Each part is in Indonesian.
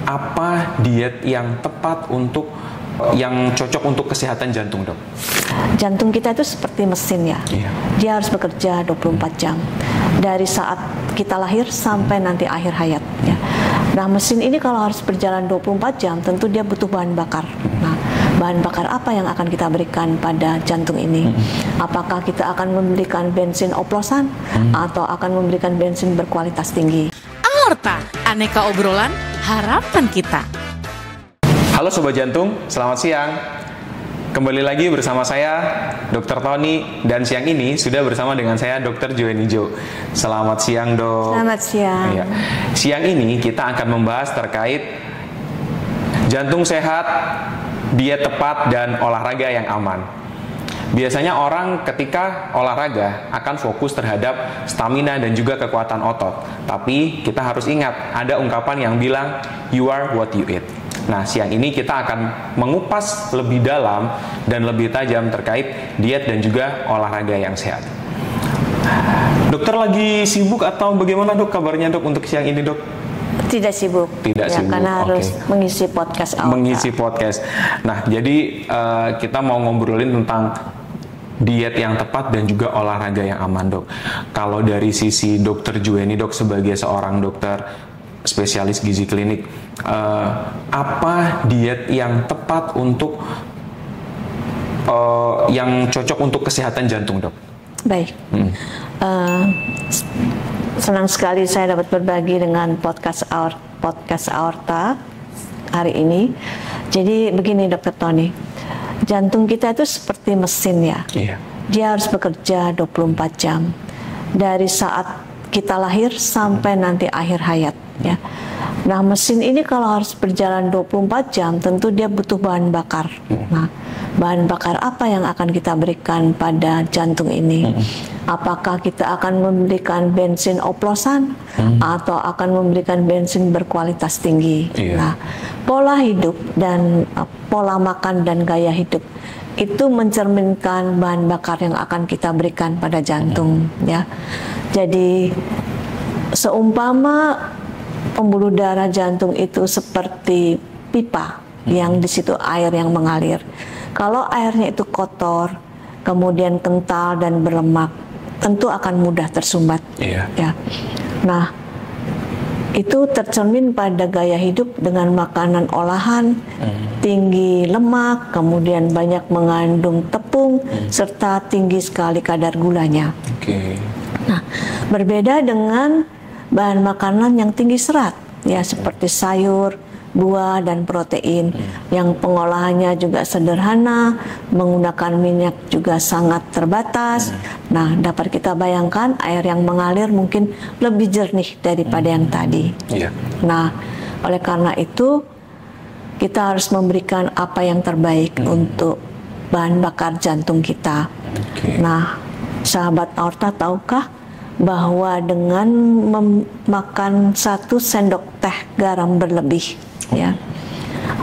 apa diet yang tepat untuk yang cocok untuk kesehatan jantung, dok? Jantung kita itu seperti mesin ya. Dia harus bekerja 24 jam. Dari saat kita lahir sampai nanti akhir hayat ya. Nah, mesin ini kalau harus berjalan 24 jam, tentu dia butuh bahan bakar. Nah, bahan bakar apa yang akan kita berikan pada jantung ini? Apakah kita akan memberikan bensin oplosan atau akan memberikan bensin berkualitas tinggi? Aorta, aneka obrolan harapan kita. Halo Sobat Jantung, selamat siang. Kembali lagi bersama saya, Dr. Tony, dan siang ini sudah bersama dengan saya, Dr. Joeni Jo. Selamat siang, dok. Selamat siang. Ya. Siang ini kita akan membahas terkait jantung sehat, diet tepat, dan olahraga yang aman. Biasanya orang ketika olahraga akan fokus terhadap stamina dan juga kekuatan otot. Tapi kita harus ingat, ada ungkapan yang bilang, you are what you eat. Nah, siang ini kita akan mengupas lebih dalam dan lebih tajam terkait diet dan juga olahraga yang sehat. Dokter lagi sibuk atau bagaimana, dok, kabarnya, dok, untuk siang ini, dok? Tidak sibuk. Tidak ya, sibuk. Karena harus mengisi podcast Aorta. Mengisi podcast. Nah, jadi kita mau ngobrolin tentang diet yang tepat dan juga olahraga yang aman, dok. Kalau dari sisi Dokter Joeni, dok, sebagai seorang dokter spesialis gizi klinik, apa diet yang tepat untuk yang cocok untuk kesehatan jantung, dok? Baik. Senang sekali saya dapat berbagi dengan podcast Aorta hari ini. Jadi begini, Dr. Tony, jantung kita itu seperti mesin ya. Dia harus bekerja 24 jam dari saat kita lahir sampai nanti akhir hayat ya. Nah, mesin ini kalau harus berjalan 24 jam, tentu dia butuh bahan bakar. Nah, bahan bakar apa yang akan kita berikan pada jantung ini? Apakah kita akan memberikan bensin oplosan atau akan memberikan bensin berkualitas tinggi? Nah, pola hidup dan pola makan dan gaya hidup itu mencerminkan bahan bakar yang akan kita berikan pada jantung ya. Jadi seumpama pembuluh darah jantung itu seperti pipa yang di situ air yang mengalir. Kalau airnya itu kotor, kemudian kental dan berlemak, tentu akan mudah tersumbat. Ya. Nah, itu tercermin pada gaya hidup dengan makanan olahan, tinggi lemak, kemudian banyak mengandung tepung, serta tinggi sekali kadar gulanya. Nah, berbeda dengan bahan makanan yang tinggi serat, ya, seperti sayur, buah, dan protein, yang pengolahannya juga sederhana, menggunakan minyak juga sangat terbatas. Nah, dapat kita bayangkan air yang mengalir mungkin lebih jernih daripada yang tadi. Nah, oleh karena itu kita harus memberikan apa yang terbaik untuk bahan bakar jantung kita. Nah, sahabat Aorta, tahukah bahwa dengan memakan 1 sendok teh garam berlebih ya,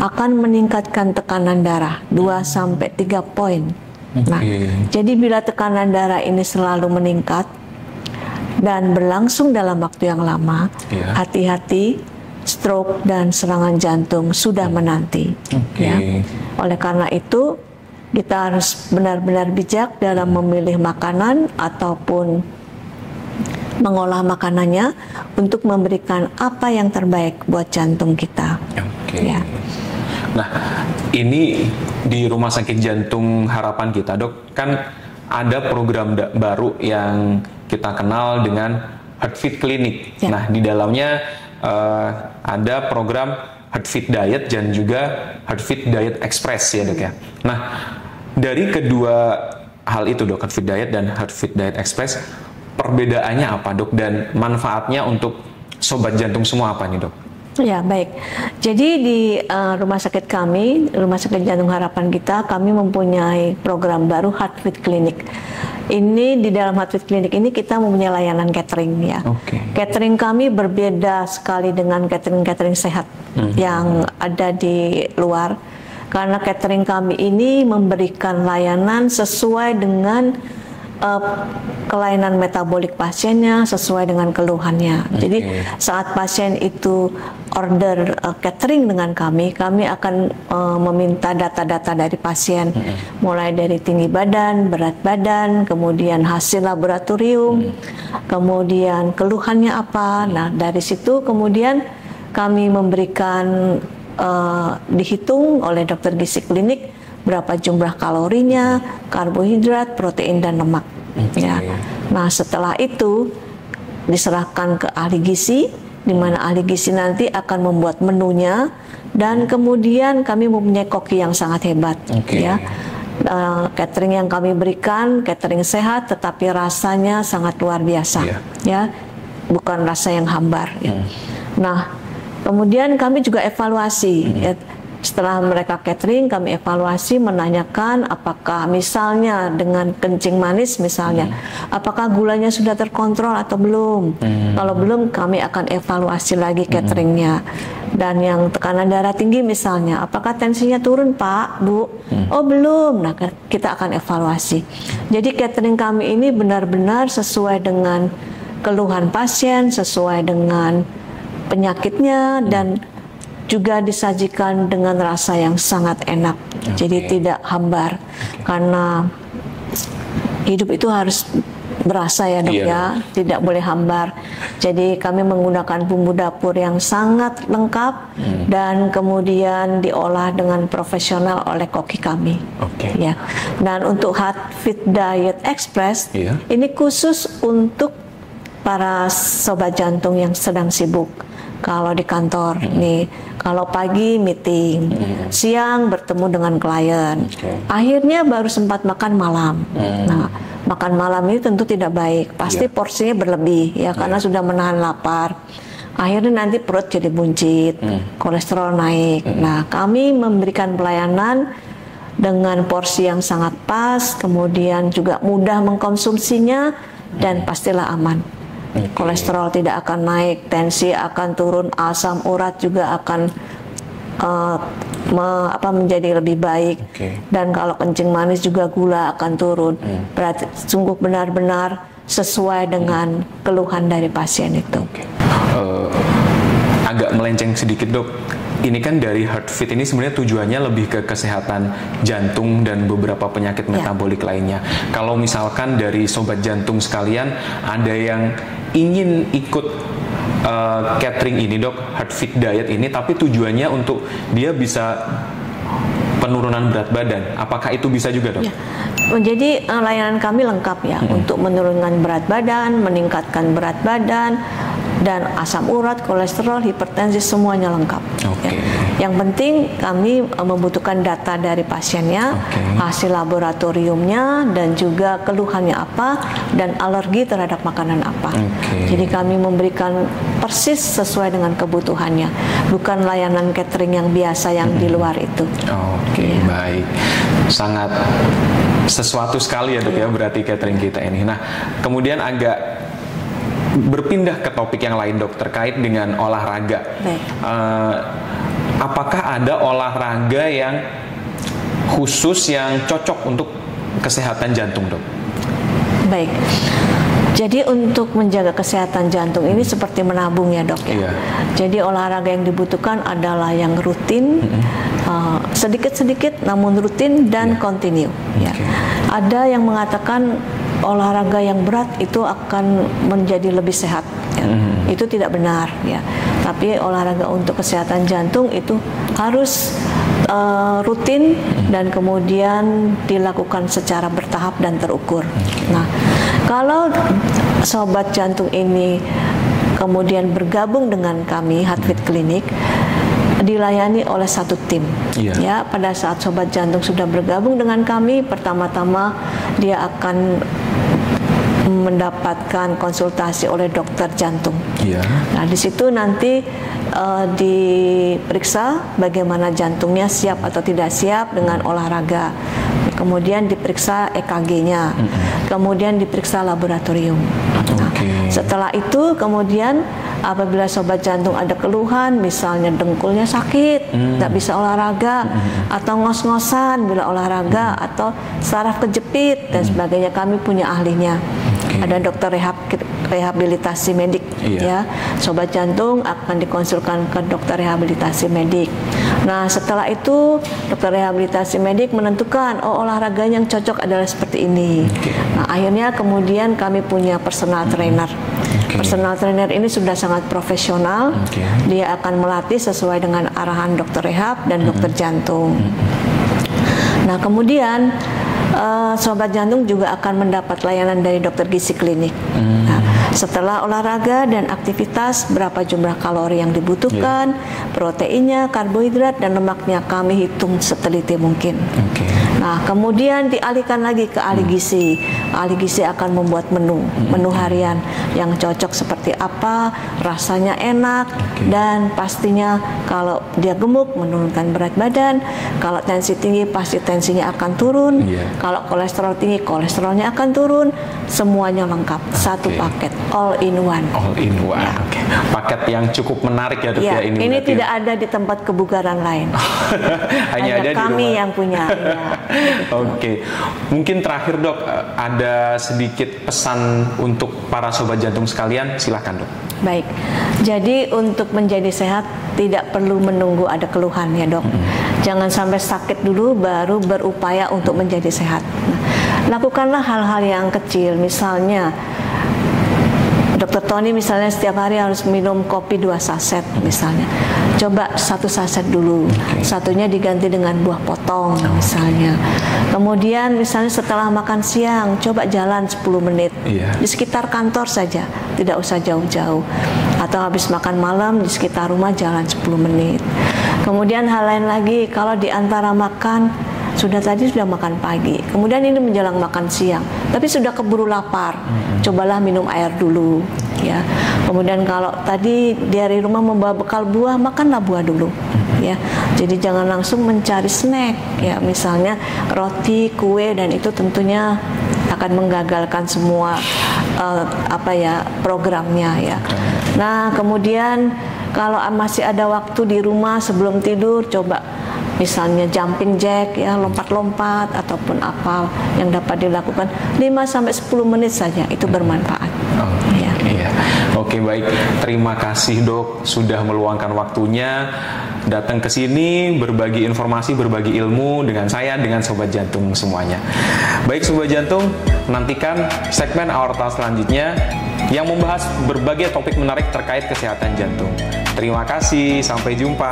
akan meningkatkan tekanan darah 2-3 poin. Nah, jadi bila tekanan darah ini selalu meningkat dan berlangsung dalam waktu yang lama, hati-hati, stroke dan serangan jantung sudah menanti. Ya. Oleh karena itu, kita harus benar-benar bijak dalam memilih makanan ataupun mengolah makanannya untuk memberikan apa yang terbaik buat jantung kita. Ya. Nah, ini di Rumah Sakit Jantung Harapan kita, dok, kan ada program baru yang kita kenal dengan Heartfit Clinic. Nah, di dalamnya ada program Heartfit Diet dan juga Heartfit Diet Express ya, dok ya. Nah, dari kedua hal itu, dok, Heartfit Diet dan Heartfit Diet Express, perbedaannya apa, dok, dan manfaatnya untuk sobat jantung semua apa nih, dok? Ya, baik. Jadi di rumah sakit kami, Rumah Sakit Jantung Harapan kita, kami mempunyai program baru Heartfit Clinic. Ini di dalam Heartfit Clinic ini kita mempunyai layanan catering ya. Catering kami berbeda sekali dengan catering sehat yang ada di luar. Karena catering kami ini memberikan layanan sesuai dengan kelainan metabolik pasiennya sesuai dengan keluhannya. Jadi saat pasien itu order catering dengan kami akan meminta data-data dari pasien, mulai dari tinggi badan, berat badan, kemudian hasil laboratorium, kemudian keluhannya apa. Nah, dari situ kemudian kami memberikan dihitung oleh dokter gizi klinik berapa jumlah kalorinya, karbohidrat, protein dan lemak. Ya. Nah, setelah itu diserahkan ke ahli gizi, di mana ahli gizi nanti akan membuat menunya, dan kemudian kami mempunyai koki yang sangat hebat. Ya. Catering yang kami berikan catering sehat, tetapi rasanya sangat luar biasa. Ya, bukan rasa yang hambar. Ya. Nah, kemudian kami juga evaluasi. Ya. Setelah mereka catering, kami evaluasi, menanyakan apakah misalnya dengan kencing manis misalnya, apakah gulanya sudah terkontrol atau belum. Kalau belum, kami akan evaluasi lagi cateringnya. Dan yang tekanan darah tinggi misalnya, apakah tensinya turun Pak, Bu? Oh belum, nah kita akan evaluasi. Jadi catering kami ini benar-benar sesuai dengan keluhan pasien, sesuai dengan penyakitnya, dan juga disajikan dengan rasa yang sangat enak. Jadi tidak hambar. Karena hidup itu harus berasa ya dok ya, tidak boleh hambar. Jadi kami menggunakan bumbu dapur yang sangat lengkap dan kemudian diolah dengan profesional oleh koki kami. Ya. Dan untuk Heartfit Diet Express ini khusus untuk para sobat jantung yang sedang sibuk. Kalau di kantor nih, kalau pagi meeting, siang bertemu dengan klien, akhirnya baru sempat makan malam. Nah, makan malam ini tentu tidak baik, pasti porsinya berlebih ya, karena sudah menahan lapar. Akhirnya nanti perut jadi buncit, kolesterol naik. Nah, kami memberikan pelayanan dengan porsi yang sangat pas, kemudian juga mudah mengkonsumsinya, dan pastilah aman. Kolesterol tidak akan naik, tensi akan turun, asam urat juga akan menjadi lebih baik. Dan kalau kencing manis juga gula akan turun. Berarti sungguh benar-benar sesuai dengan keluhan dari pasien itu. Agak melenceng sedikit dok. Ini kan dari Heartfit ini sebenarnya tujuannya lebih ke kesehatan jantung dan beberapa penyakit metabolik lainnya. Kalau misalkan dari sobat jantung sekalian ada yang ingin ikut catering ini dok, Heartfit Diet ini, tapi tujuannya untuk dia bisa penurunan berat badan, apakah itu bisa juga dok? Jadi layanan kami lengkap ya, untuk menurunkan berat badan, meningkatkan berat badan, dan asam urat, kolesterol, hipertensi, semuanya lengkap. Ya. Yang penting kami membutuhkan data dari pasiennya, hasil laboratoriumnya, dan juga keluhannya apa, dan alergi terhadap makanan apa. Jadi kami memberikan persis sesuai dengan kebutuhannya, bukan layanan catering yang biasa yang di luar itu. Baik, sangat sesuatu sekali ya dok ya, berarti catering kita ini. Nah, kemudian agak berpindah ke topik yang lain dok, terkait dengan olahraga. Apakah ada olahraga yang khusus yang cocok untuk kesehatan jantung dok? Baik, jadi untuk menjaga kesehatan jantung ini seperti menabung ya dok ya. Jadi olahraga yang dibutuhkan adalah yang rutin, sedikit-sedikit namun rutin dan kontinu. Ada yang mengatakan olahraga yang berat itu akan menjadi lebih sehat. Itu tidak benar ya. Tapi olahraga untuk kesehatan jantung itu harus rutin dan kemudian dilakukan secara bertahap dan terukur. Nah, kalau sobat jantung ini kemudian bergabung dengan kami Heartfit Clinic, dilayani oleh satu tim. Ya, pada saat sobat jantung sudah bergabung dengan kami, pertama-tama dia akan mendapatkan konsultasi oleh dokter jantung. Nah, di situ nanti diperiksa bagaimana jantungnya siap atau tidak siap dengan olahraga. Kemudian diperiksa EKG-nya, kemudian diperiksa laboratorium. Nah, setelah itu kemudian apabila sobat jantung ada keluhan, misalnya dengkulnya sakit, nggak bisa olahraga, atau ngos-ngosan bila olahraga, atau saraf kejepit dan sebagainya, kami punya ahlinya. Ada dokter rehabilitasi medik, ya. Sobat jantung akan dikonsulkan ke dokter rehabilitasi medik. Nah, setelah itu dokter rehabilitasi medik menentukan, oh, olahraga yang cocok adalah seperti ini. Nah, akhirnya kemudian kami punya personal trainer. Personal trainer ini sudah sangat profesional. Dia akan melatih sesuai dengan arahan dokter rehab dan dokter jantung. Nah, kemudian sobat jantung juga akan mendapat layanan dari dokter gizi klinik. Nah, setelah olahraga dan aktivitas, berapa jumlah kalori yang dibutuhkan, proteinnya, karbohidrat, dan lemaknya kami hitung seteliti mungkin. Nah, kemudian dialihkan lagi ke ahli gizi. Ahli gizi akan membuat menu harian yang cocok seperti apa, rasanya enak, dan pastinya kalau dia gemuk menurunkan berat badan, kalau tensi tinggi pasti tensinya akan turun, kalau kolesterol tinggi kolesterolnya akan turun, semuanya lengkap, satu paket, all in one. All in one. Paket yang cukup menarik ya, Dok, ya, ini tidak ada di tempat kebugaran lain. Hanya ada kami yang punya. Mungkin terakhir, Dok, ada sedikit pesan untuk para sobat jantung sekalian, silahkan, Dok. Baik, jadi untuk menjadi sehat tidak perlu menunggu ada keluhan, ya, Dok. Jangan sampai sakit dulu baru berupaya untuk menjadi sehat. Lakukanlah hal-hal yang kecil, misalnya Dokter Tony misalnya setiap hari harus minum kopi 2 saset misalnya. Coba 1 saset dulu, satunya diganti dengan buah potong misalnya. Kemudian misalnya setelah makan siang, coba jalan 10 menit di sekitar kantor saja, tidak usah jauh-jauh. Atau habis makan malam di sekitar rumah jalan 10 menit. Kemudian hal lain lagi, kalau di antara makan tadi sudah makan pagi, kemudian ini menjelang makan siang, tapi sudah keburu lapar, cobalah minum air dulu, ya. Kemudian kalau tadi dari rumah membawa bekal buah, makanlah buah dulu, ya. Jadi jangan langsung mencari snack, ya, misalnya roti, kue, dan itu tentunya akan menggagalkan semua programnya, ya. Nah, kemudian kalau masih ada waktu di rumah sebelum tidur, coba misalnya jumping jack, ya, lompat-lompat ataupun apa yang dapat dilakukan 5-10 menit saja, itu bermanfaat. Oke, baik. Terima kasih, Dok, sudah meluangkan waktunya datang ke sini berbagi informasi, berbagi ilmu dengan saya, dengan sobat jantung semuanya. Baik, sobat jantung, nantikan segmen Aorta selanjutnya yang membahas berbagai topik menarik terkait kesehatan jantung. Terima kasih, sampai jumpa.